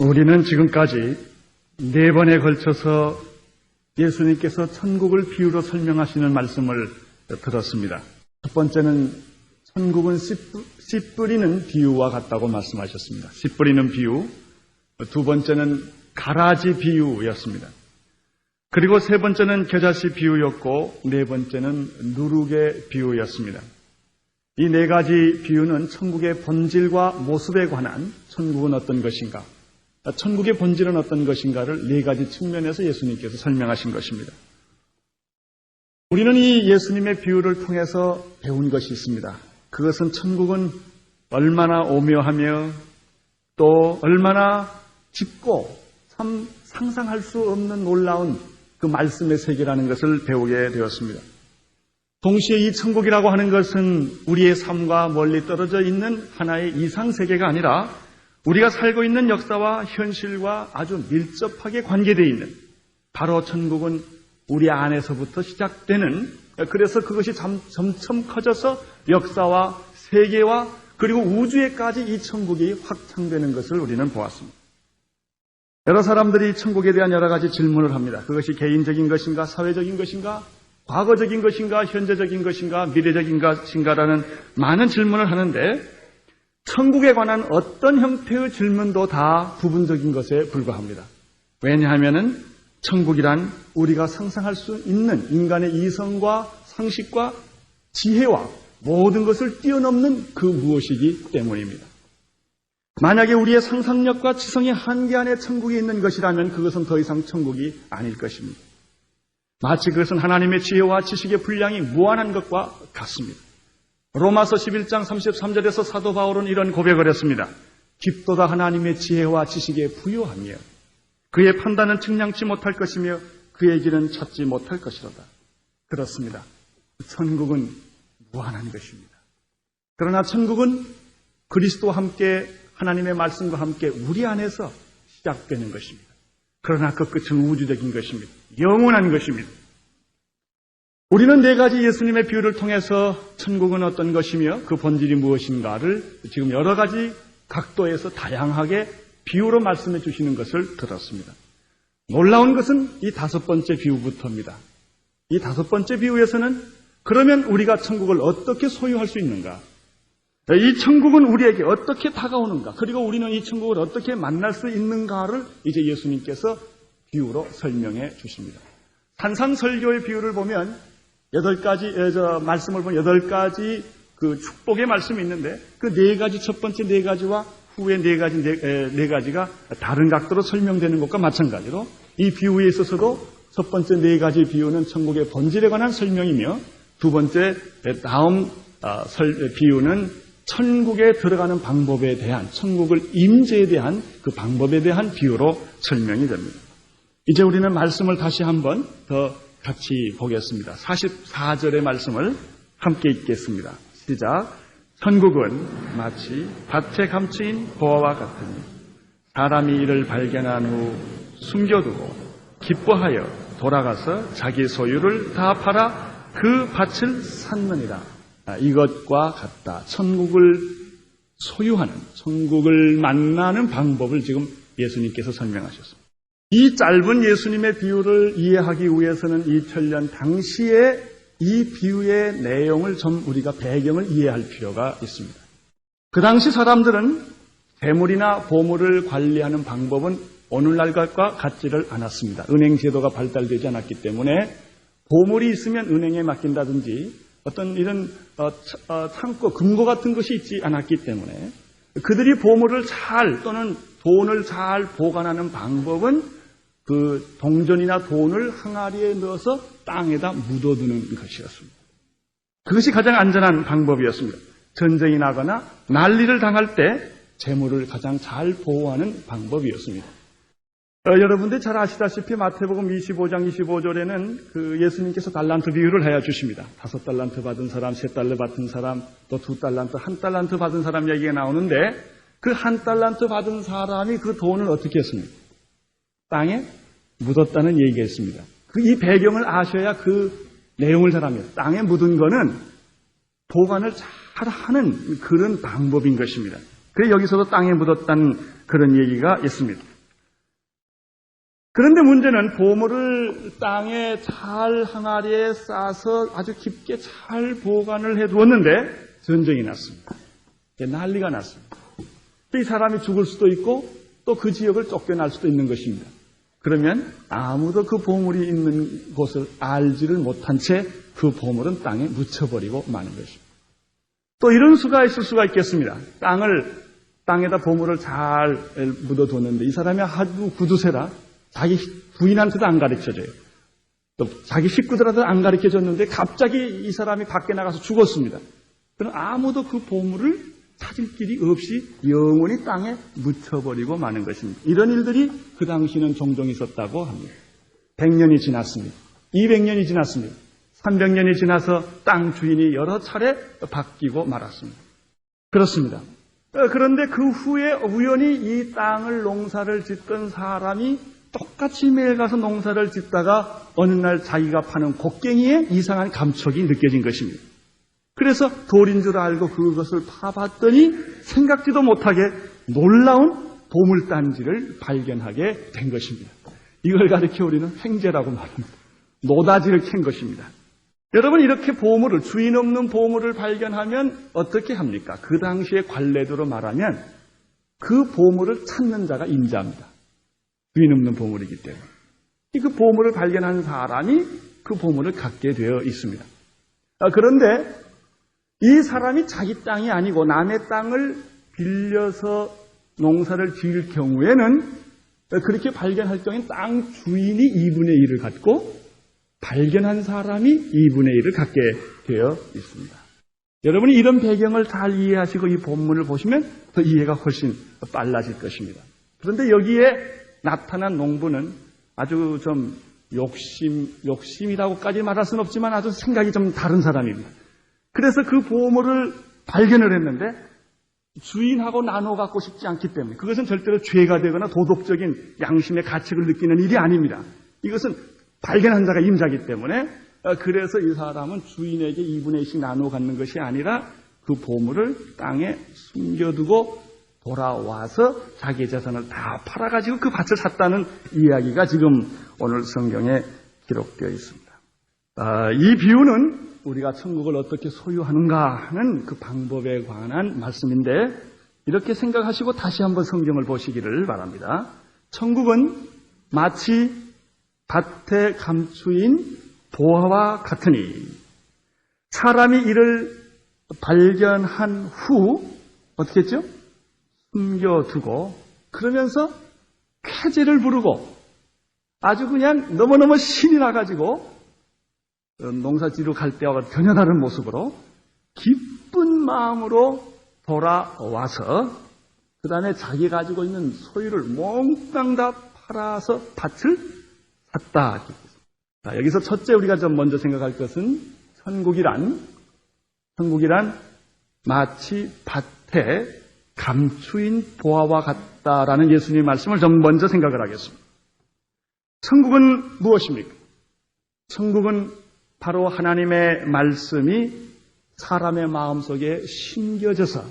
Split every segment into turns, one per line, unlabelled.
우리는 지금까지 4번에 걸쳐서 예수님께서 천국을 비유로 설명하시는 말씀을 들었습니다. 첫 번째는 천국은 씨 뿌리는 비유와 같다고 말씀하셨습니다. 씨 뿌리는 비유. 두 번째는 가라지 비유였습니다. 그리고 세 번째는 겨자씨 비유였고 네 번째는 누룩의 비유였습니다. 이 네 가지 비유는 천국의 본질과 모습에 관한 천국은 어떤 것인가, 천국의 본질은 어떤 것인가를 네 가지 측면에서 예수님께서 설명하신 것입니다. 우리는 이 예수님의 비유를 통해서 배운 것이 있습니다. 그것은 천국은 얼마나 오묘하며 또 얼마나 짙고 참 상상할 수 없는 놀라운 그 말씀의 세계라는 것을 배우게 되었습니다. 동시에 이 천국이라고 하는 것은 우리의 삶과 멀리 떨어져 있는 하나의 이상세계가 아니라 우리가 살고 있는 역사와 현실과 아주 밀접하게 관계되어 있는, 바로 천국은 우리 안에서부터 시작되는, 그래서 그것이 점점 커져서 역사와 세계와 그리고 우주에까지 이 천국이 확장되는 것을 우리는 보았습니다. 여러 사람들이 천국에 대한 여러 가지 질문을 합니다. 그것이 개인적인 것인가, 사회적인 것인가, 과거적인 것인가, 현재적인 것인가, 미래적인 것인가라는 많은 질문을 하는데, 천국에 관한 어떤 형태의 질문도 다 부분적인 것에 불과합니다. 왜냐하면 천국이란 우리가 상상할 수 있는 인간의 이성과 상식과 지혜와 모든 것을 뛰어넘는 그 무엇이기 때문입니다. 만약에 우리의 상상력과 지성의 한계 안에 천국이 있는 것이라면 그것은 더 이상 천국이 아닐 것입니다. 마치 그것은 하나님의 지혜와 지식의 분량이 무한한 것과 같습니다. 로마서 11장 33절에서 사도 바울은 이런 고백을 했습니다. 깊도다 하나님의 지혜와 지식에 부요하며 그의 판단은 측량치 못할 것이며 그의 길은 찾지 못할 것이로다. 그렇습니다. 천국은 무한한 것입니다. 그러나 천국은 그리스도와 함께 하나님의 말씀과 함께 우리 안에서 시작되는 것입니다. 그러나 그 끝은 우주적인 것입니다. 영원한 것입니다. 우리는 네 가지 예수님의 비유를 통해서 천국은 어떤 것이며 그 본질이 무엇인가를 지금 여러 가지 각도에서 다양하게 비유로 말씀해 주시는 것을 들었습니다. 놀라운 것은 이 5번째 비유부터입니다. 이 5번째 비유에서는 그러면 우리가 천국을 어떻게 소유할 수 있는가? 이 천국은 우리에게 어떻게 다가오는가? 그리고 우리는 이 천국을 어떻게 만날 수 있는가를 이제 예수님께서 비유로 설명해 주십니다. 산상설교의 비유를 보면 8가지, 말씀을 보면 8가지 그 축복의 말씀이 있는데 그 4가지, 첫 번째 4가지와 후에 4가지가 다른 각도로 설명되는 것과 마찬가지로 이 비유에 있어서도 첫 번째 4가지 비유는 천국의 본질에 관한 설명이며 두 번째 다음 비유는 천국에 들어가는 방법에 대한, 천국을 임재에 대한 그 방법에 대한 비유로 설명이 됩니다. 이제 우리는 말씀을 다시 한번 더 같이 보겠습니다. 44절의 말씀을 함께 읽겠습니다. 시작. 천국은 마치 밭에 감추인 보화와 같으니 사람이 이를 발견한 후 숨겨두고 기뻐하여 돌아가서 자기 소유를 다 팔아 그 밭을 샀느니라. 이것과 같다. 천국을 소유하는, 천국을 만나는 방법을 지금 예수님께서 설명하셨습니다. 이 짧은 예수님의 비유를 이해하기 위해서는 2000년 당시에 이 비유의 내용을 좀 우리가 배경을 이해할 필요가 있습니다. 그 당시 사람들은 재물이나 보물을 관리하는 방법은 오늘날과 같지를 않았습니다. 은행 제도가 발달되지 않았기 때문에 보물이 있으면 은행에 맡긴다든지 어떤 이런 창고, 금고 같은 것이 있지 않았기 때문에 그들이 보물을 또는 돈을 잘 보관하는 방법은 그 동전이나 돈을 항아리에 넣어서 땅에다 묻어두는 것이었습니다. 그것이 가장 안전한 방법이었습니다. 전쟁이 나거나 난리를 당할 때 재물을 가장 잘 보호하는 방법이었습니다. 여러분들 잘 아시다시피 마태복음 25장 25절에는 그 예수님께서 달란트 비유를 해 주십니다. 5달란트 받은 사람, 3달러 받은 사람, 또 2달란트, 1달란트 받은 사람 얘기가 나오는데 그 1달란트 받은 사람이 그 돈을 어떻게 했습니까? 땅에 묻었다는 얘기가 있습니다. 이 배경을 아셔야 그 내용을 잘 압니다. 땅에 묻은 거는 보관을 잘 하는 그런 방법인 것입니다. 그래서 여기서도 땅에 묻었다는 그런 얘기가 있습니다. 그런데 문제는 보물을 땅에 잘 항아리에 싸서 아주 깊게 잘 보관을 해두었는데 전쟁이 났습니다. 난리가 났습니다. 이 사람이 죽을 수도 있고 또 그 지역을 쫓겨날 수도 있는 것입니다. 그러면 아무도 그 보물이 있는 곳을 알지를 못한 채 그 보물은 땅에 묻혀버리고 마는 것입니다. 또 이런 수가 있을 수가 있겠습니다. 땅에다 보물을 잘 묻어뒀는데 이 사람이 아주 구두쇠라 자기 부인한테도 안 가르쳐줘요. 또 자기 식구들한테도 안 가르쳐줬는데 갑자기 이 사람이 밖에 나가서 죽었습니다. 그럼 아무도 그 보물을 찾을 길이 없이 영원히 땅에 묻혀버리고 마는 것입니다. 이런 일들이 그 당시는 종종 있었다고 합니다. 100년이 지났습니다. 200년이 지났습니다. 300년이 지나서 땅 주인이 여러 차례 바뀌고 말았습니다. 그렇습니다. 그런데 그 후에 우연히 이 땅을 농사를 짓던 사람이 똑같이 매일 가서 농사를 짓다가 어느 날 자기가 파는 곡괭이에 이상한 감촉이 느껴진 것입니다. 그래서 돌인 줄 알고 그것을 파봤더니 생각지도 못하게 놀라운 보물단지를 발견하게 된 것입니다. 이걸 가리켜 우리는 횡재라고 말합니다. 노다지를 캔 것입니다. 여러분, 이렇게 보물을, 주인 없는 보물을 발견하면 어떻게 합니까? 그 당시의 관례대로 말하면 그 보물을 찾는 자가 임자입니다. 주인 없는 보물이기 때문에. 그 보물을 발견한 사람이 그 보물을 갖게 되어 있습니다. 그런데 이 사람이 자기 땅이 아니고 남의 땅을 빌려서 농사를 지을 경우에는 그렇게 발견할 경우에는 땅 주인이 2분의 1을 갖고 발견한 사람이 2분의 1을 갖게 되어 있습니다. 여러분이 이런 배경을 잘 이해하시고 이 본문을 보시면 더 이해가 훨씬 빨라질 것입니다. 그런데 여기에 나타난 농부는 아주 좀 욕심이라고까지 말할 수는 없지만 아주 생각이 좀 다른 사람입니다. 그래서 그 보물을 발견을 했는데 주인하고 나눠 갖고 싶지 않기 때문에 그것은 절대로 죄가 되거나 도덕적인 양심의 가책을 느끼는 일이 아닙니다. 이것은 발견한 자가 임자이기 때문에 그래서 이 사람은 주인에게 2분의 1씩 나눠 갖는 것이 아니라 그 보물을 땅에 숨겨두고 돌아와서 자기의 재산을 다 팔아가지고 그 밭을 샀다는 이야기가 지금 오늘 성경에 기록되어 있습니다. 이 비유는 우리가 천국을 어떻게 소유하는가 하는 그 방법에 관한 말씀인데 이렇게 생각하시고 다시 한번 성경을 보시기를 바랍니다. 천국은 마치 밭에 감추인 보화와 같으니 사람이 이를 발견한 후 어떻게 했죠? 숨겨두고 그러면서 쾌재를 부르고 아주 그냥 너무너무 신이 나가지고 농사지로 갈 때와 전혀 다른 모습으로 기쁜 마음으로 돌아와서 그 다음에 자기 가지고 있는 소유를 몽땅 다 팔아서 밭을 샀다. 여기서 첫째 우리가 좀 먼저 생각할 것은 천국이란 마치 밭에 감추인 보화와 같다라는 예수님의 말씀을 좀 먼저 생각을 하겠습니다. 천국은 무엇입니까? 천국은 바로 하나님의 말씀이 사람의 마음속에 심겨져서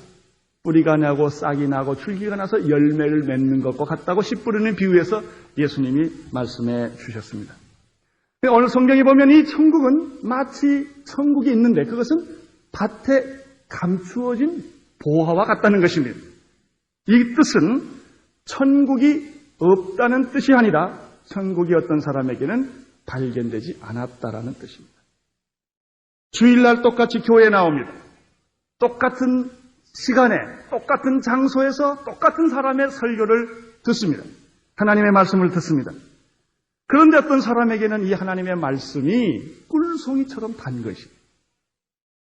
뿌리가 나고 싹이 나고 줄기가 나서 열매를 맺는 것과 같다고 씨 뿌리는 비유에서 예수님이 말씀해 주셨습니다. 오늘 성경에 보면 이 천국은 마치 천국이 있는데 그것은 밭에 감추어진 보화와 같다는 것입니다. 이 뜻은 천국이 없다는 뜻이 아니라 천국이 어떤 사람에게는 발견되지 않았다라는 뜻입니다. 주일날 똑같이 교회에 나옵니다. 똑같은 시간에 똑같은 장소에서 똑같은 사람의 설교를 듣습니다. 하나님의 말씀을 듣습니다. 그런데 어떤 사람에게는 이 하나님의 말씀이 꿀송이처럼 단 것입니다.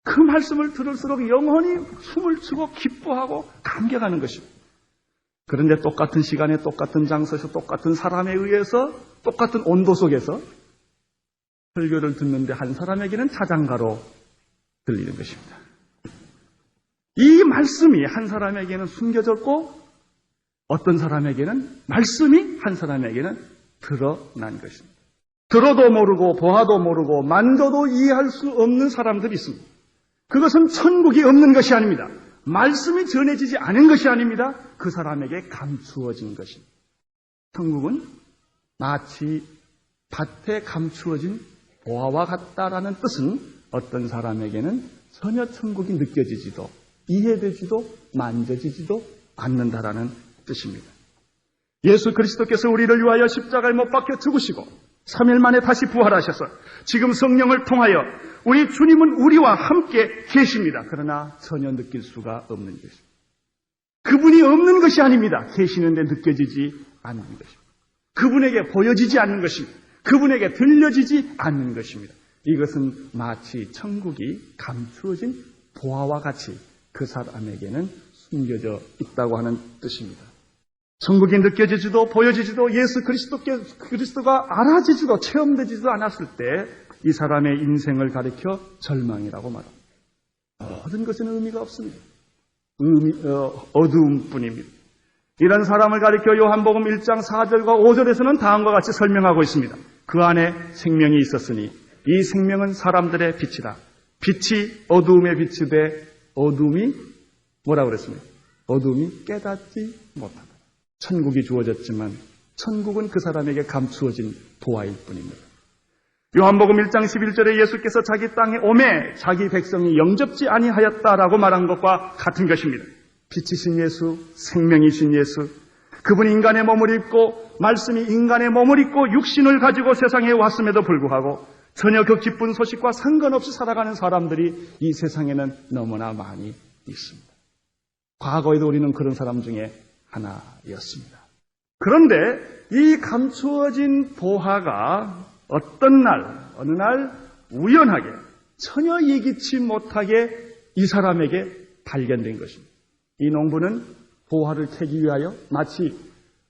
그 말씀을 들을수록 영혼이 춤을 추고 기뻐하고 감격하는 것입니다. 그런데 똑같은 시간에 똑같은 장소에서 똑같은 사람에 의해서 똑같은 온도 속에서 설교를 듣는데 한 사람에게는 자장가로 들리는 것입니다. 이 말씀이 한 사람에게는 숨겨졌고 어떤 사람에게는 말씀이 한 사람에게는 드러난 것입니다. 들어도 모르고 보아도 모르고 만져도 이해할 수 없는 사람들이 있습니다. 그것은 천국이 없는 것이 아닙니다. 말씀이 전해지지 않은 것이 아닙니다. 그 사람에게 감추어진 것입니다. 천국은 마치 밭에 감추어진 보화와 같다라는 뜻은 어떤 사람에게는 전혀 천국이 느껴지지도 이해되지도 만져지지도 않는다라는 뜻입니다. 예수 그리스도께서 우리를 위하여 십자가에 못 박혀 죽으시고 3일 만에 다시 부활하셔서 지금 성령을 통하여 우리 주님은 우리와 함께 계십니다. 그러나 전혀 느낄 수가 없는 것입니다. 그분이 없는 것이 아닙니다. 계시는데 느껴지지 않는 것입니다. 그분에게 보여지지 않는 것입니다. 그분에게 들려지지 않는 것입니다. 이것은 마치 천국이 감추어진 보화와 같이 그 사람에게는 숨겨져 있다고 하는 뜻입니다. 천국이 느껴지지도 보여지지도 예수 그리스도가 알아지지도 체험되지도 않았을 때 이 사람의 인생을 가리켜 절망이라고 말합니다. 모든 것은 의미가 없습니다. 어두움뿐입니다. 이런 사람을 가리켜 요한복음 1장 4절과 5절에서는 다음과 같이 설명하고 있습니다. 그 안에 생명이 있었으니 이 생명은 사람들의 빛이다. 빛이 어두움에 비추되 어두움이 뭐라고 그랬습니까? 어두움이 깨닫지 못하다. 천국이 주어졌지만 천국은 그 사람에게 감추어진 보화일 뿐입니다. 요한복음 1장 11절에 예수께서 자기 땅에 오매 자기 백성이 영접지 아니하였다라고 말한 것과 같은 것입니다. 빛이신 예수, 생명이신 예수, 그분이 인간의 몸을 입고 말씀이 인간의 몸을 입고 육신을 가지고 세상에 왔음에도 불구하고 전혀 그 기쁜 소식과 상관없이 살아가는 사람들이 이 세상에는 너무나 많이 있습니다. 과거에도 우리는 그런 사람 중에 하나였습니다. 그런데 이 감추어진 보화가 어느 날 우연하게 전혀 예기치 못하게 이 사람에게 발견된 것입니다. 이 농부는 보화를 캐기 위하여 마치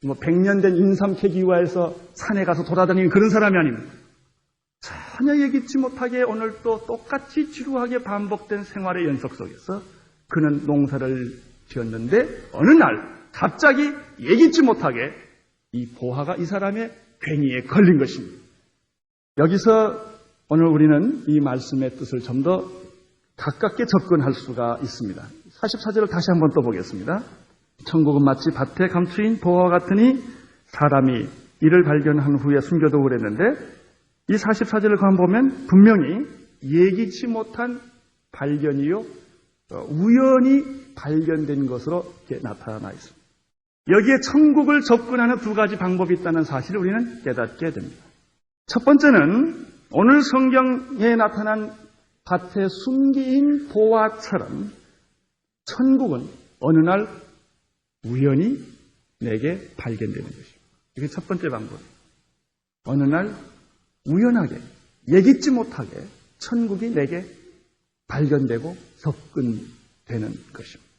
100년 된 인삼 캐기 위하여서 산에 가서 돌아다니는 그런 사람이 아닙니다. 전혀 예기치 못하게 오늘 또 똑같이 지루하게 반복된 생활의 연속 속에서 그는 농사를 지었는데 어느 날 갑자기 예기치 못하게 이 보화가 이 사람의 괭이에 걸린 것입니다. 여기서 오늘 우리는 이 말씀의 뜻을 좀 더 가깝게 접근할 수가 있습니다. 44절을 다시 한번 또 보겠습니다. 천국은 마치 밭에 감추인 보화와 같으니 사람이 이를 발견한 후에 숨겨두고 그랬는데 이 44절을 한번 보면 분명히 예기치 못한 발견이요 우연히 발견된 것으로 이렇게 나타나 있습니다. 여기에 천국을 접근하는 두 가지 방법이 있다는 사실을 우리는 깨닫게 됩니다. 첫 번째는 오늘 성경에 나타난 밭에 숨긴 보화처럼 천국은 어느 날 우연히 내게 발견되는 것입니다. 이게 첫 번째 방법이에요. 어느 날 우연하게 예기치 못하게 천국이 내게 발견되고 접근되는 것입니다.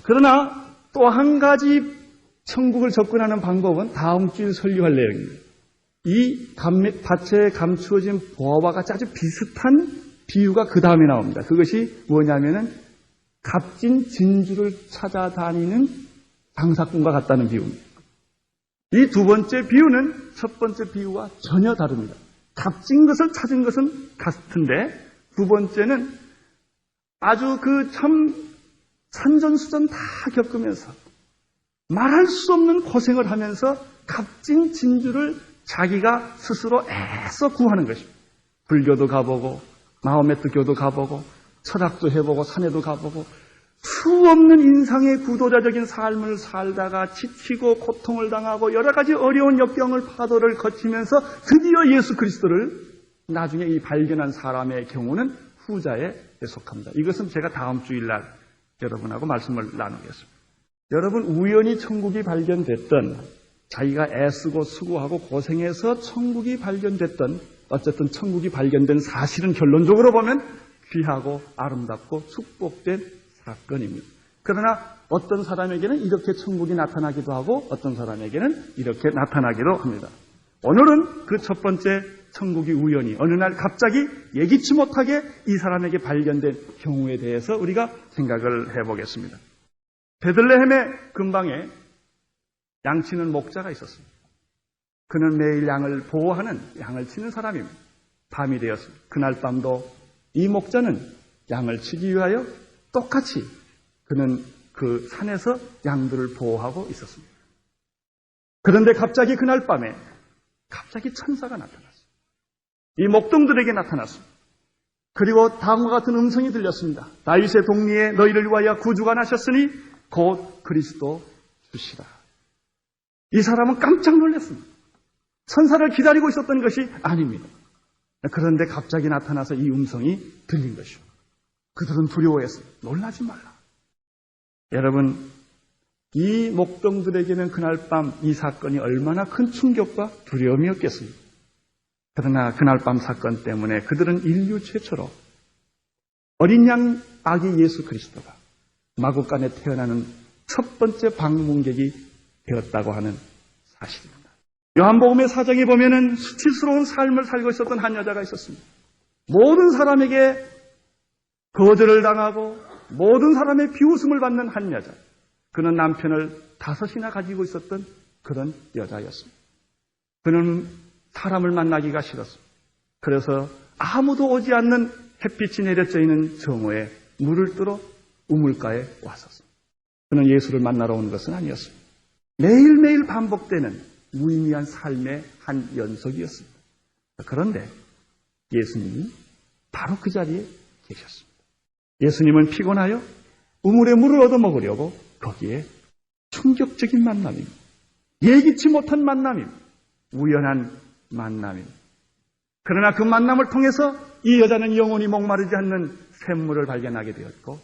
그러나 또 한 가지 천국을 접근하는 방법은 다음 주에 설교할 내용입니다. 이 밭에 감추어진 보화와 같이 아주 비슷한 비유가 그 다음에 나옵니다. 그것이 뭐냐면은 값진 진주를 찾아다니는 장사꾼과 같다는 비유입니다. 이 두 번째 비유는 첫 번째 비유와 전혀 다릅니다. 값진 것을 찾은 것은 같은데 두 번째는 아주 그 참 산전수전 다 겪으면서 말할 수 없는 고생을 하면서 값진 진주를 자기가 스스로 애써 구하는 것입니다. 불교도 가보고 마호메트교도 가보고 철학도 해보고 산에도 가보고 수없는 인상의 구도자적인 삶을 살다가 지치고 고통을 당하고 여러 가지 어려운 역경을 파도를 거치면서 드디어 예수 그리스도를 나중에 이 발견한 사람의 경우는 후자에 속합니다. 이것은 제가 다음 주일날 여러분하고 말씀을 나누겠습니다. 여러분 우연히 천국이 발견됐던 자기가 애쓰고 수고하고 고생해서 천국이 발견됐던 어쨌든 천국이 발견된 사실은 결론적으로 보면 귀하고 아름답고 축복된 사건입니다. 그러나 어떤 사람에게는 이렇게 천국이 나타나기도 하고 어떤 사람에게는 이렇게 나타나기도 합니다. 오늘은 그 첫 번째 천국이 우연히 어느 날 갑자기 예기치 못하게 이 사람에게 발견된 경우에 대해서 우리가 생각을 해보겠습니다. 베들레헴의 근방에 양치는 목자가 있었습니다. 그는 매일 양을 보호하는 양을 치는 사람입니다. 밤이 되었습니다. 그날 밤도 이 목자는 양을 치기 위하여 똑같이 그는 그 산에서 양들을 보호하고 있었습니다. 그런데 갑자기 그날 밤에 갑자기 천사가 나타났어요. 이 목동들에게 나타났습니다. 그리고 다음과 같은 음성이 들렸습니다. 다윗의 동리에 너희를 위하여 구주가 나셨으니 곧 그리스도 주시라. 이 사람은 깜짝 놀랐습니다. 천사를 기다리고 있었던 것이 아닙니다. 그런데 갑자기 나타나서 이 음성이 들린 것이요. 그들은 두려워했어요. 놀라지 말라. 여러분, 이 목동들에게는 그날 밤 이 사건이 얼마나 큰 충격과 두려움이었겠습니까? 그러나 그날 밤 사건 때문에 그들은 인류 최초로 어린 양 아기 예수 그리스도가 마구간에 태어나는 첫 번째 방문객이 되었다고 하는 사실입니다. 요한복음의 4장에 보면은 수치스러운 삶을 살고 있었던 한 여자가 있었습니다. 모든 사람에게 거절을 당하고 모든 사람의 비웃음을 받는 한 여자. 그는 남편을 5이나 가지고 있었던 그런 여자였습니다. 그는 사람을 만나기가 싫었습니다. 그래서 아무도 오지 않는 햇빛이 내려져 있는 정오에 물을 뜨러 우물가에 왔었습니다. 그는 예수를 만나러 온 것은 아니었습니다. 매일매일 반복되는 무의미한 삶의 한 연속이었습니다. 그런데 예수님이 바로 그 자리에 계셨습니다. 예수님은 피곤하여 우물에 물을 얻어먹으려고 거기에 충격적인 만남입니다. 예기치 못한 만남입니다. 우연한 만남입니다. 그러나 그 만남을 통해서 이 여자는 영원히 목마르지 않는 샘물을 발견하게 되었고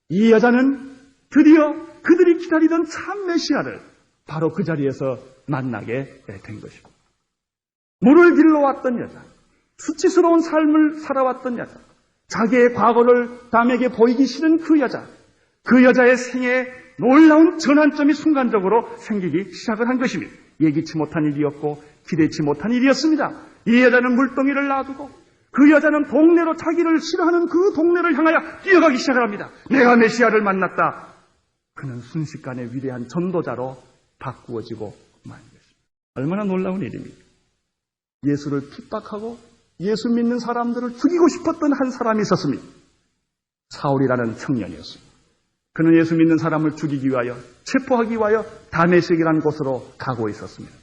이 여자는 드디어 그들이 기다리던 참 메시아를 바로 그 자리에서 만나게 된 것입니다. 물을 길러왔던 여자, 수치스러운 삶을 살아왔던 여자, 자기의 과거를 남에게 보이기 싫은 그 여자, 그 여자의 생애에 놀라운 전환점이 순간적으로 생기기 시작을 한 것입니다. 예기치 못한 일이었고 기대치 못한 일이었습니다. 이 여자는 물동이를 놔두고 그 여자는 동네로 자기를 싫어하는 그 동네를 향하여 뛰어가기 시작을 합니다. 내가 메시아를 만났다. 그는 순식간에 위대한 전도자로 바꾸어지고 만 것입니다. 얼마나 놀라운 일입니까? 예수를 핍박하고 예수 믿는 사람들을 죽이고 싶었던 한 사람이 있었습니다. 사울이라는 청년이었습니다. 그는 예수 믿는 사람을 죽이기 위하여 체포하기 위하여 다메섹이라는 곳으로 가고 있었습니다.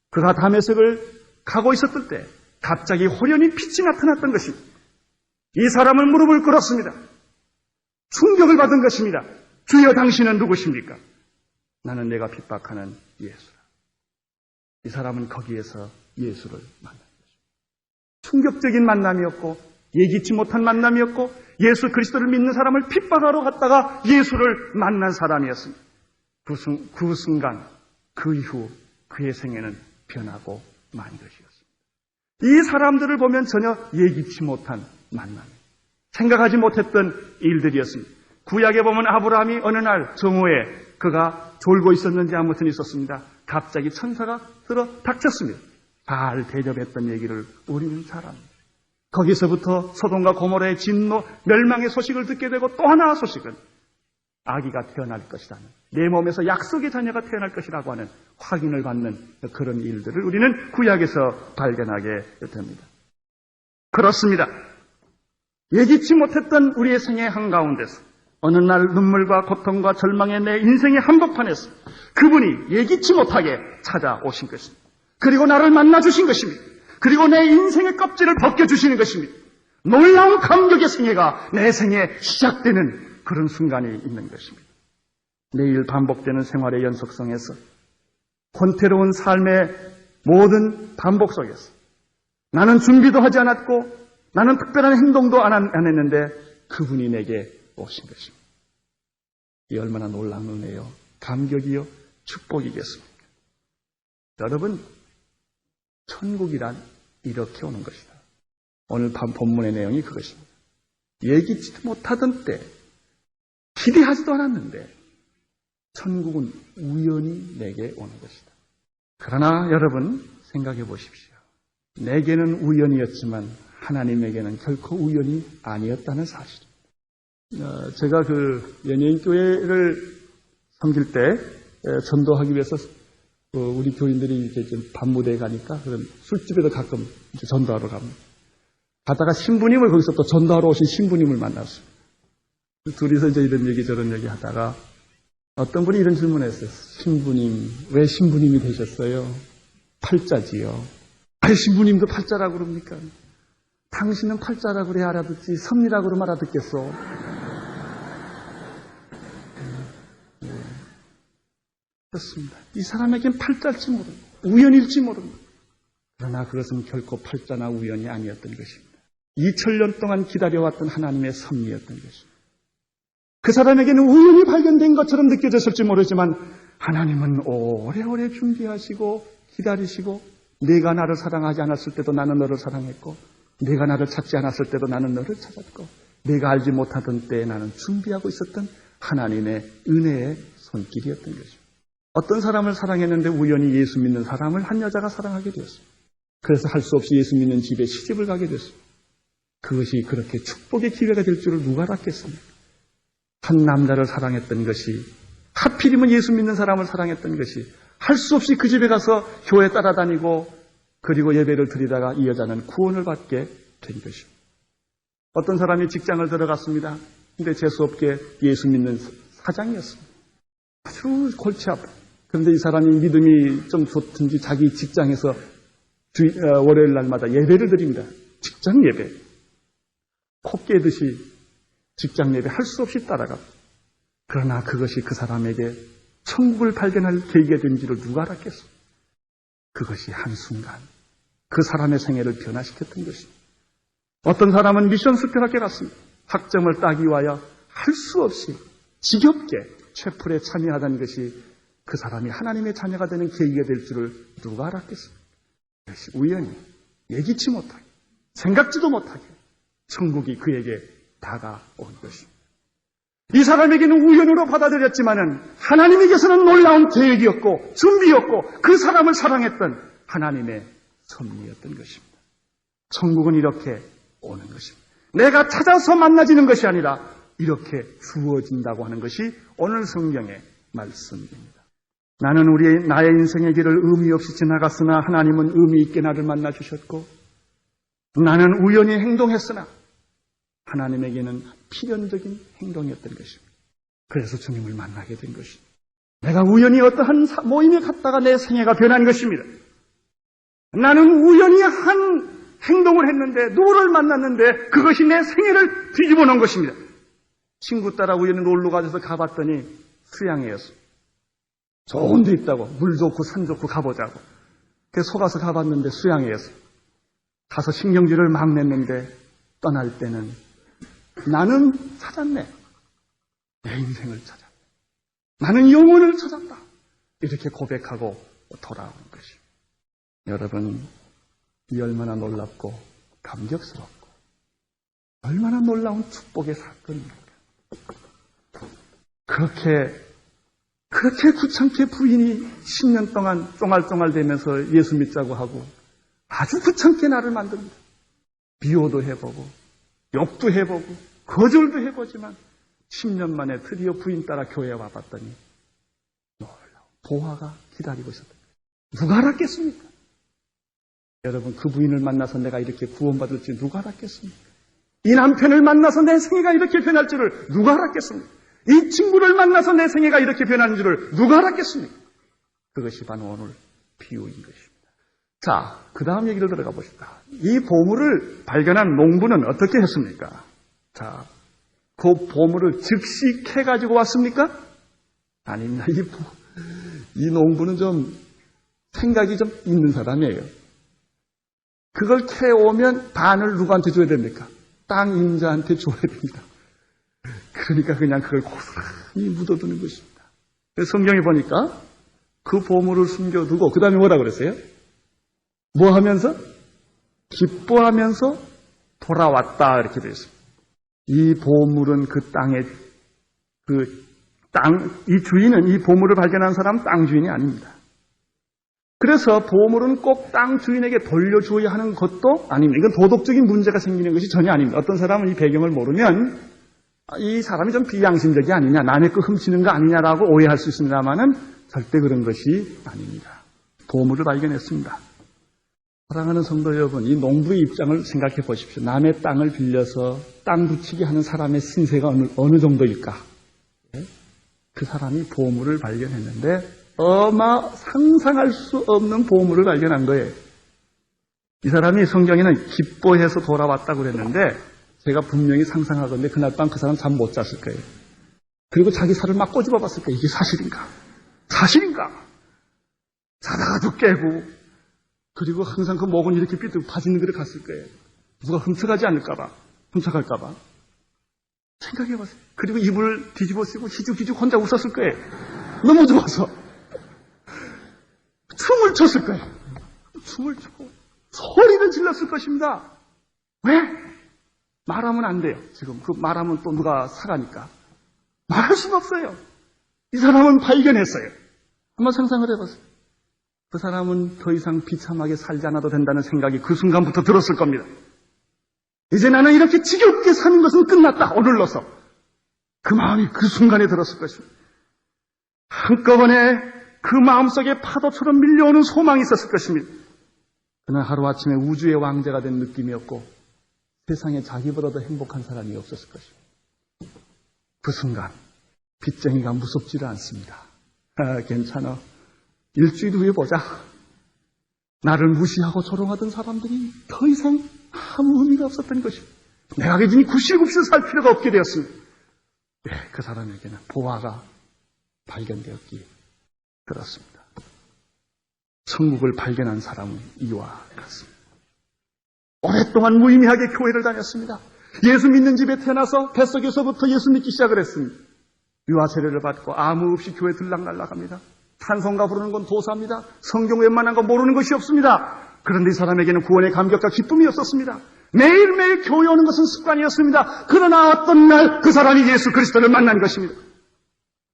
그가 다메섹을 가고 있었을 때 갑자기 호련히 빛이 나타났던 것입니다. 이 사람은 무릎을 꿇었습니다. 충격을 받은 것입니다. 주여 당신은 누구십니까? 나는 내가 핍박하는 예수라. 이 사람은 거기에서 예수를 만난 것입니다. 충격적인 만남이었고 예기치 못한 만남이었고 예수 그리스도를 믿는 사람을 핍박하러 갔다가 예수를 만난 사람이었습니다. 그 순간 그 이후 그의 생애는 변하고 만 것이었습니다. 이 사람들을 보면 전혀 예기치 못한 만남, 생각하지 못했던 일들이었습니다. 구약에 보면 아브라함이 어느 날 정오에 그가 졸고 있었는지 아무튼 있었습니다. 갑자기 천사가 들어 닥쳤습니다. 잘 대접했던 얘기를 우리는 잘 압니다. 거기서부터 소돔과 고모라의 진노, 멸망의 소식을 듣게 되고 또 하나 소식은 아기가 태어날 것이라는, 내 몸에서 약속의 자녀가 태어날 것이라고 하는 확인을 받는 그런 일들을 우리는 구약에서 발견하게 됩니다. 그렇습니다. 예기치 못했던 우리의 생애 한가운데서 어느 날 눈물과 고통과 절망의 내 인생의 한복판에서 그분이 예기치 못하게 찾아오신 것입니다. 그리고 나를 만나주신 것입니다. 그리고 내 인생의 껍질을 벗겨주시는 것입니다. 놀라운 감격의 생애가 내 생애에 시작되는 그런 순간이 있는 것입니다. 매일 반복되는 생활의 연속성에서 권태로운 삶의 모든 반복 속에서 나는 준비도 하지 않았고 나는 특별한 행동도 안 했는데 그분이 내게 오신 것입니다. 이 얼마나 놀라운 은혜요, 감격이요, 축복이겠습니까? 여러분, 천국이란 이렇게 오는 것이다. 오늘 밤 본문의 내용이 그것입니다. 예기치 못하던 때, 기대하지도 않았는데 천국은 우연히 내게 오는 것이다. 그러나 여러분 생각해 보십시오. 내게는 우연이었지만 하나님에게는 결코 우연이 아니었다는 사실입니다. 제가 그 연예인교회를 섬길 때 전도하기 위해서 우리 교인들이 이제 좀 밤무대에 가니까 그런 술집에도 가끔 이제 전도하러 갑니다. 가다가 신부님을 거기서 또 전도하러 오신 신부님을 만났어요. 둘이서 이제 이런 얘기 저런 얘기 하다가 어떤 분이 이런 질문을 했어요. 신부님, 왜 신부님이 되셨어요? 팔자지요. 아니, 신부님도 팔자라고 그럽니까? 당신은 팔자라고 그래야 알아듣지 섭리라고 그러면 알아듣겠어. 그렇습니다. 이 사람에겐 팔자일지 모릅니다. 우연일지 모릅니다. 그러나 그것은 결코 팔자나 우연이 아니었던 것입니다. 2000년 동안 기다려왔던 하나님의 섭리였던 것입니다. 그 사람에게는 우연히 발견된 것처럼 느껴졌을지 모르지만 하나님은 오래오래 준비하시고 기다리시고 네가 나를 사랑하지 않았을 때도 나는 너를 사랑했고 네가 나를 찾지 않았을 때도 나는 너를 찾았고 네가 알지 못하던 때에 나는 준비하고 있었던 하나님의 은혜의 손길이었던 것입니다. 어떤 사람을 사랑했는데 우연히 예수 믿는 사람을 한 여자가 사랑하게 되었습니다. 그래서 할 수 없이 예수 믿는 집에 시집을 가게 됐습니다. 그것이 그렇게 축복의 기회가 될 줄을 누가 알았겠습니까? 한 남자를 사랑했던 것이 하필이면 예수 믿는 사람을 사랑했던 것이 할 수 없이 그 집에 가서 교회 따라다니고 그리고 예배를 드리다가 이 여자는 구원을 받게 된 것입니다. 어떤 사람이 직장을 들어갔습니다. 근데 재수없게 예수 믿는 사장이었습니다. 아주 골치 아파. 그런데 이 사람이 믿음이 좀 좋든지 자기 직장에서 월요일 날마다 예배를 드립니다. 직장 예배. 코 깨듯이 직장 예배 할 수 없이 따라갑니다. 그러나 그것이 그 사람에게 천국을 발견할 계기가 된지를 누가 알았겠어? 그것이 한순간 그 사람의 생애를 변화시켰던 것입니다. 어떤 사람은 미션 스쿨학교에 갔습니다. 학점을 따기 위하여 할 수 없이 지겹게 채플에 참여하던 것이 그 사람이 하나님의 자녀가 되는 계기가 될 줄을 누가 알았겠습니까? 그것이 우연히 예기치 못하게 생각지도 못하게 천국이 그에게 다가온 것입니다. 이 사람에게는 우연으로 받아들였지만은 하나님에게서는 놀라운 계획이었고 준비였고 그 사람을 사랑했던 하나님의 섭리였던 것입니다. 천국은 이렇게 오는 것입니다. 내가 찾아서 만나지는 것이 아니라 이렇게 주어진다고 하는 것이 오늘 성경의 말씀입니다. 나는 나의 인생의 길을 의미 없이 지나갔으나 하나님은 의미 있게 나를 만나 주셨고 나는 우연히 행동했으나 하나님에게는 필연적인 행동이었던 것입니다. 그래서 주님을 만나게 된 것입니다. 내가 우연히 어떠한 모임에 갔다가 내 생애가 변한 것입니다. 나는 우연히 한 행동을 했는데 누구를 만났는데 그것이 내 생애를 뒤집어 놓은 것입니다. 친구 따라 우연히 놀러 가서 가봤더니 수양회였어. 좋은 데 있다고 물 좋고 산 좋고 가보자고. 그래서 속아서 가봤는데 수양회였어. 가서 신경질을 막 냈는데 떠날 때는 나는 찾았네. 내 인생을 찾았네. 나는 영혼을 찾았다. 이렇게 고백하고 돌아오는 것입니다. 여러분, 이 얼마나 놀랍고 감격스럽고 얼마나 놀라운 축복의 사건입니까? 그렇게 구창케 부인이 10년 동안 쫑알쫑알대면서 예수 믿자고 하고 아주 구창케 나를 만듭니다. 비호도 해보고 욕도 해보고 거절도 해보지만 10년 만에 드디어 부인 따라 교회에 와봤더니 놀라운 보화가 기다리고 있었던 거예요. 누가 알았겠습니까? 여러분, 그 부인을 만나서 내가 이렇게 구원받을지 누가 알았겠습니까? 이 남편을 만나서 내 생애가 이렇게 변할 줄을 누가 알았겠습니까? 이 친구를 만나서 내 생애가 이렇게 변하는 줄을 누가 알았겠습니까? 그것이 바로 오늘 비유인 것입니다. 자, 그 다음 얘기를 들어가 보십시다. 이 보물을 발견한 농부는 어떻게 했습니까? 자, 그 보물을 즉시 캐가지고 왔습니까? 아닙니다. 이 농부는 좀 생각이 좀 있는 사람이에요. 그걸 캐오면 반을 누구한테 줘야 됩니까? 땅 임자한테 줘야 됩니다. 그러니까 그냥 그걸 고스란히 묻어두는 것입니다. 그래서 성경에 보니까 그 보물을 숨겨두고 그 다음에 뭐라 그랬어요? 뭐 하면서? 기뻐하면서 돌아왔다 이렇게 되어 있습니다. 이 보물은 그 땅의 이 주인은 이 보물을 발견한 사람은 땅 주인이 아닙니다. 그래서 보물은 꼭 땅 주인에게 돌려줘야 하는 것도 아닙니다. 이건 도덕적인 문제가 생기는 것이 전혀 아닙니다. 어떤 사람은 이 배경을 모르면 이 사람이 좀 비양심적이 아니냐, 남의 거 훔치는 거 아니냐라고 오해할 수 있습니다만은 절대 그런 것이 아닙니다. 보물을 발견했습니다. 사랑하는 성도 여러분, 이 농부의 입장을 생각해 보십시오. 남의 땅을 빌려서 땅 붙이게 하는 사람의 신세가 어느 정도일까? 그 사람이 보물을 발견했는데 상상할 수 없는 보물을 발견한 거예요. 이 사람이 성경에는 기뻐해서 돌아왔다고 그랬는데 제가 분명히 상상하건대 그날 밤 그 사람 잠 못 잤을 거예요. 그리고 자기 살을 막 꼬집어 봤을 거예요. 이게 사실인가? 사실인가? 자다가도 깨고 그리고 항상 그 목은 이렇게 삐뚤고 바지는 그릇 갔을 거예요. 누가 훔쳐가지 않을까봐, 훔쳐갈까봐. 생각해봤어요. 그리고 이불 뒤집어 쓰고 희죽희죽 혼자 웃었을 거예요. 너무 좋아서. 춤을 췄을 거예요. 춤을 추고 소리를 질렀을 것입니다. 왜? 말하면 안 돼요. 지금 그 말하면 또 누가 사가니까. 말할 수가 없어요. 이 사람은 발견했어요. 한번 상상을 해봤어요. 그 사람은 더 이상 비참하게 살지 않아도 된다는 생각이 그 순간부터 들었을 겁니다. 이제 나는 이렇게 지겹게 사는 것은 끝났다. 어눌러서. 그 마음이 그 순간에 들었을 것입니다. 한꺼번에 그 마음속에 파도처럼 밀려오는 소망이 있었을 것입니다. 그날 하루아침에 우주의 왕자가 된 느낌이었고 세상에 자기보다도 행복한 사람이 없었을 것입니다. 그 순간 빚쟁이가 무섭지를 않습니다. 괜찮아. 일주일 후에 보자. 나를 무시하고 조롱하던 사람들이 더 이상 아무 의미가 없었던 것입니다. 내가 그전에 굽실굽실 살 필요가 없게 되었습니다. 네, 그 사람에게는 보화가 발견되었기에 그렇습니다. 천국을 발견한 사람은 이와 같습니다. 오랫동안 무의미하게 교회를 다녔습니다. 예수 믿는 집에 태어나서 뱃속에서부터 예수 믿기 시작을 했습니다. 유아 세례를 받고 아무 없이 교회 들락날락합니다. 찬송가 부르는 건 도사입니다. 성경 웬만한 거 모르는 것이 없습니다. 그런데 이 사람에게는 구원의 감격과 기쁨이 없었습니다. 매일매일 교회 오는 것은 습관이었습니다. 그러나 어떤 날 그 사람이 예수 그리스도를 만난 것입니다.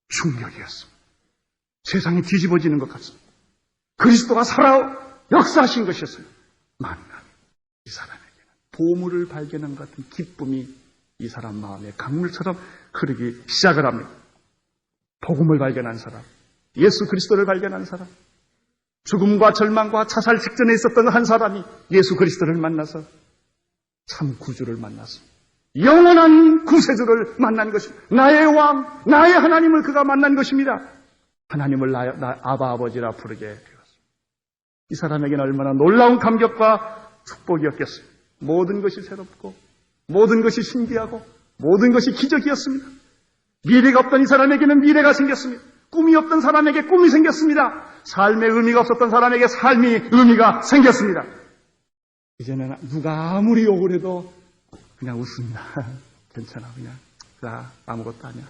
충격이었습니다. 세상이 뒤집어지는 것 같습니다. 그리스도가 살아 역사하신 것이었습니다. 만남. 이 사람에게는 보물을 발견한 것 같은 기쁨이 이 사람 마음에 강물처럼 흐르기 시작을 합니다. 복음을 발견한 사람, 예수 그리스도를 발견한 사람, 죽음과 절망과 자살 직전에 있었던 한 사람이 예수 그리스도를 만나서 참 구주를 만났습니다. 영원한 구세주를 만난 것입니다. 나의 왕, 나의 하나님을 그가 만난 것입니다. 하나님을 아바 아버지라 부르게 되었습니다. 이 사람에게는 얼마나 놀라운 감격과 축복이었겠습니까? 모든 것이 새롭고 모든 것이 신기하고 모든 것이 기적이었습니다. 미래가 없던 이 사람에게는 미래가 생겼습니다. 꿈이 없던 사람에게 꿈이 생겼습니다. 삶의 의미가 없었던 사람에게 삶이 의미가 생겼습니다. 이제는 누가 아무리 욕을 해도 그냥 웃습니다. 괜찮아, 그냥 아무것도 아니야.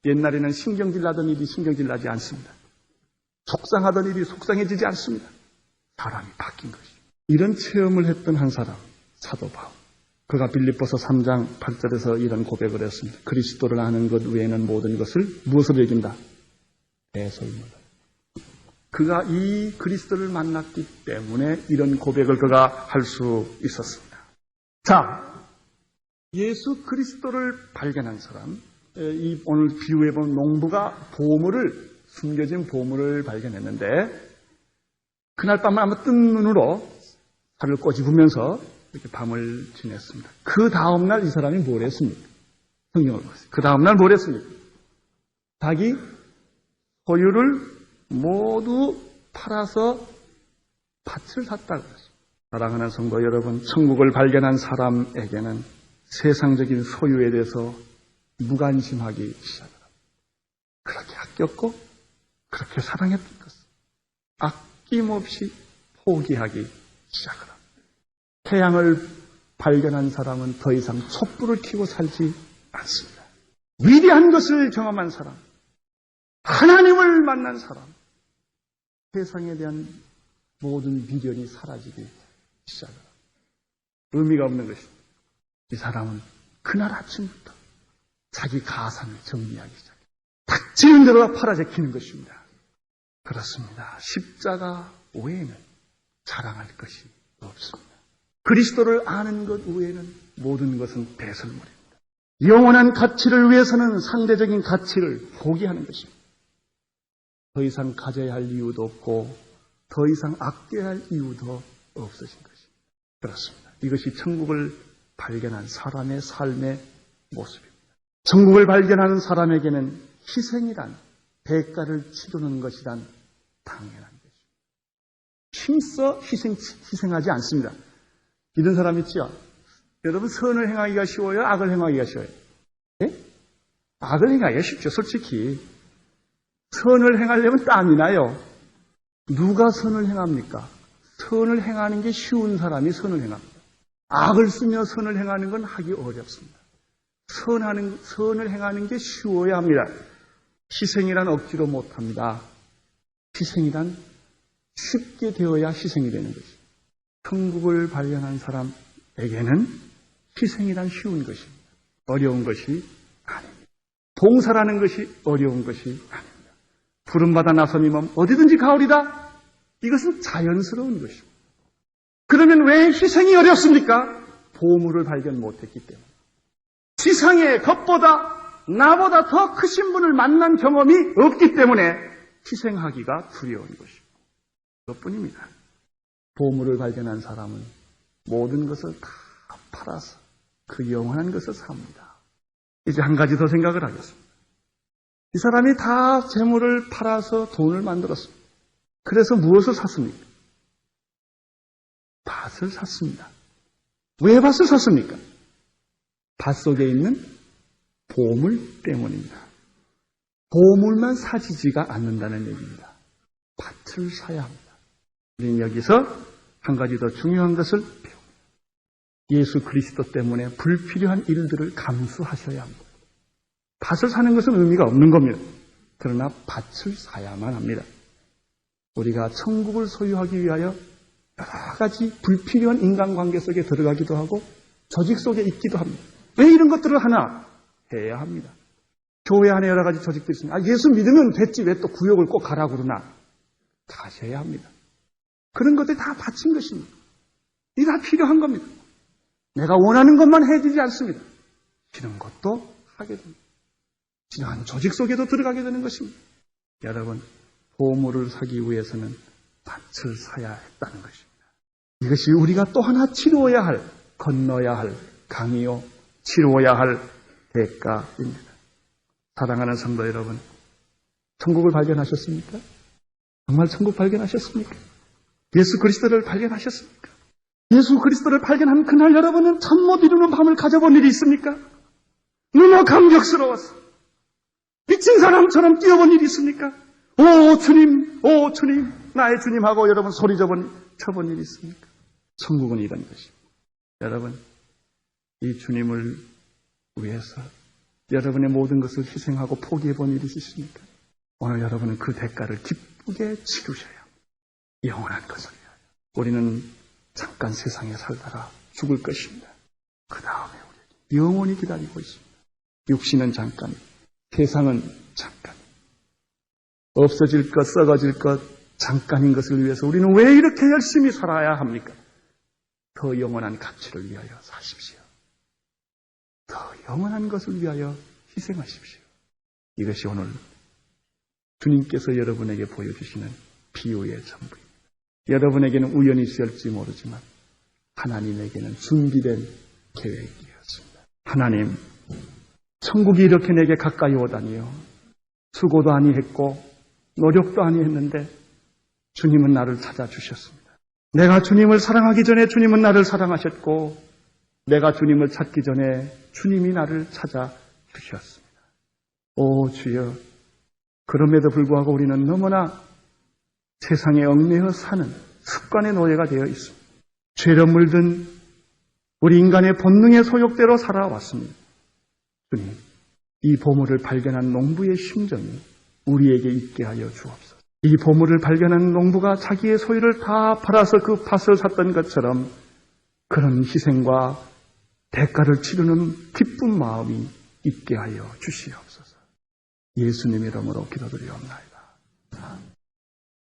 옛날에는 신경질 나던 일이 신경질 나지 않습니다. 속상하던 일이 속상해지지 않습니다. 사람이 바뀐 것이죠. 이런 체험을 했던 한 사람, 사도 바울. 그가 빌립보서 3장 8절에서 이런 고백을 했습니다. 그리스도를 아는 것 외에는 모든 것을 무엇을 여긴다? 대소입니다. 그가 이 그리스도를 만났기 때문에 이런 고백을 그가 할 수 있었습니다. 자, 예수 그리스도를 발견한 사람, 이 오늘 비유해본 농부가 보물을, 숨겨진 보물을 발견했는데 그날 밤을 아마 뜬 눈으로 살을 꼬집으면서 이렇게 밤을 지냈습니다. 그 다음날 이 사람이 뭘 했습니까? 성경을 보세요. 그 다음날 뭘 했습니까? 자기 소유를 모두 팔아서 밭을 샀다고 했습니다. 사랑하는 성도 여러분, 천국을 발견한 사람에게는 세상적인 소유에 대해서 무관심하기 시작합니다. 그렇게 아꼈고 그렇게 사랑했던 것을 아낌없이 포기하기 시작합니다. 태양을 발견한 사람은 더 이상 촛불을 켜고 살지 않습니다. 위대한 것을 경험한 사람, 하나님을 만난 사람, 세상에 대한 모든 미련이 사라지기 시작합니다. 의미가 없는 것입니다. 이 사람은 그날 아침부터 자기 가산을 정리하기 시작합니다. 닥치는 대로 팔아 제키는 것입니다. 그렇습니다. 십자가 외에는 자랑할 것이 없습니다. 그리스도를 아는 것 외에는 모든 것은 배설물입니다. 영원한 가치를 위해서는 상대적인 가치를 포기하는 것입니다. 더 이상 가져야 할 이유도 없고 더 이상 아껴야 할 이유도 없어진 것입니다. 그렇습니다. 이것이 천국을 발견한 사람의 삶의 모습입니다. 천국을 발견하는 사람에게는 희생이란 대가를 치르는 것이란 당연한 것입니다. 힘써 희생하지 않습니다. 이런 사람 있죠? 여러분, 선을 행하기가 쉬워요? 악을 행하기가 쉬워요? 예? 악을 행하기가 쉽죠, 솔직히. 선을 행하려면 땀이 나요. 누가 선을 행합니까? 선을 행하는 게 쉬운 사람이 선을 행합니다. 악을 쓰며 선을 행하는 건 하기 어렵습니다. 선을 행하는 게 쉬워야 합니다. 희생이란 억지로 못합니다. 희생이란 쉽게 되어야 희생이 되는 것입니다. 천국을 발견한 사람에게는 희생이란 쉬운 것입니다. 어려운 것이 아닙니다. 봉사라는 것이 어려운 것이 아닙니다. 부름받아 나섬이면 어디든지 가오리다. 이것은 자연스러운 것입니다. 그러면 왜 희생이 어렵습니까? 보물을 발견 못했기 때문에. 지상에 것보다 나보다 더 크신 분을 만난 경험이 없기 때문에 희생하기가 두려운 것입니다. 그것뿐입니다. 보물을 발견한 사람은 모든 것을 다 팔아서 그 영원한 것을 삽니다. 이제 한 가지 더 생각을 하겠습니다. 이 사람이 다 재물을 팔아서 돈을 만들었습니다. 그래서 무엇을 샀습니까? 밭을 샀습니다. 왜 밭을 샀습니까? 밭 속에 있는 보물 때문입니다. 보물만 사지지가 않는다는 얘기입니다. 밭을 사야 합니다. 우리는 여기서 한 가지 더 중요한 것을 배웁니다. 예수 그리스도 때문에 불필요한 일들을 감수하셔야 합니다. 밭을 사는 것은 의미가 없는 겁니다. 그러나 밭을 사야만 합니다. 우리가 천국을 소유하기 위하여 여러 가지 불필요한 인간관계 속에 들어가기도 하고 조직 속에 있기도 합니다. 왜 이런 것들을 하나 해야 합니다. 교회 안에 여러 가지 조직도 있습니다. 예수 믿으면 됐지 왜 또 구역을 꼭 가라고 그러나 가셔야 합니다. 그런 것들이 다 바친 것입니다. 이게 다 필요한 겁니다. 내가 원하는 것만 해주지 않습니다. 이런 것도 하게 됩니다. 지나한 조직 속에도 들어가게 되는 것입니다. 여러분, 보물을 사기 위해서는 밭을 사야 했다는 것입니다. 이것이 우리가 또 하나 치루어야 할, 건너야 할 강이요, 치루어야 할 대가입니다. 사랑하는 성도 여러분, 천국을 발견하셨습니까? 정말 천국 발견하셨습니까? 예수 그리스도를 발견하셨습니까? 예수 그리스도를 발견한 그날 여러분은 잠 못 이루는 밤을 가져본 일이 있습니까? 너무 감격스러워서 미친 사람처럼 뛰어본 일이 있습니까? 오 주님, 나의 주님하고 여러분 소리 쳐본 일이 있습니까? 천국은 이런 것입니다. 여러분, 이 주님을 위해서 여러분의 모든 것을 희생하고 포기해본 일이 있으십니까? 오늘 여러분은 그 대가를 기쁘게 치르셔야 합니다. 영원한 것을 위하여. 우리는 잠깐 세상에 살다가 죽을 것입니다. 그 다음에 우리 영원히 기다리고 있습니다. 육신은 잠깐, 세상은 잠깐. 없어질 것, 썩어질 것, 잠깐인 것을 위해서 우리는 왜 이렇게 열심히 살아야 합니까? 더 영원한 가치를 위하여 사십시오. 더 영원한 것을 위하여 희생하십시오. 이것이 오늘 주님께서 여러분에게 보여주시는 비유의 전부입니다. 여러분에게는 우연히 있을지 모르지만 하나님에게는 준비된 계획이었습니다. 하나님, 천국이 이렇게 내게 가까이 오다니요. 수고도 아니했고 노력도 아니했는데 주님은 나를 찾아주셨습니다. 내가 주님을 사랑하기 전에 주님은 나를 사랑하셨고 내가 주님을 찾기 전에 주님이 나를 찾아주셨습니다. 오 주여, 그럼에도 불구하고 우리는 너무나 세상에 얽매여 사는 습관의 노예가 되어 있습니다. 죄로 물든 우리 인간의 본능의 소욕대로 살아왔습니다. 주님, 이 보물을 발견한 농부의 심정이 우리에게 있게 하여 주옵소서. 이 보물을 발견한 농부가 자기의 소유를 다 팔아서 그 밭을 샀던 것처럼 그런 희생과 대가를 치르는 기쁜 마음이 있게 하여 주시옵소서. 예수님 이름으로 기도드리옵나이다.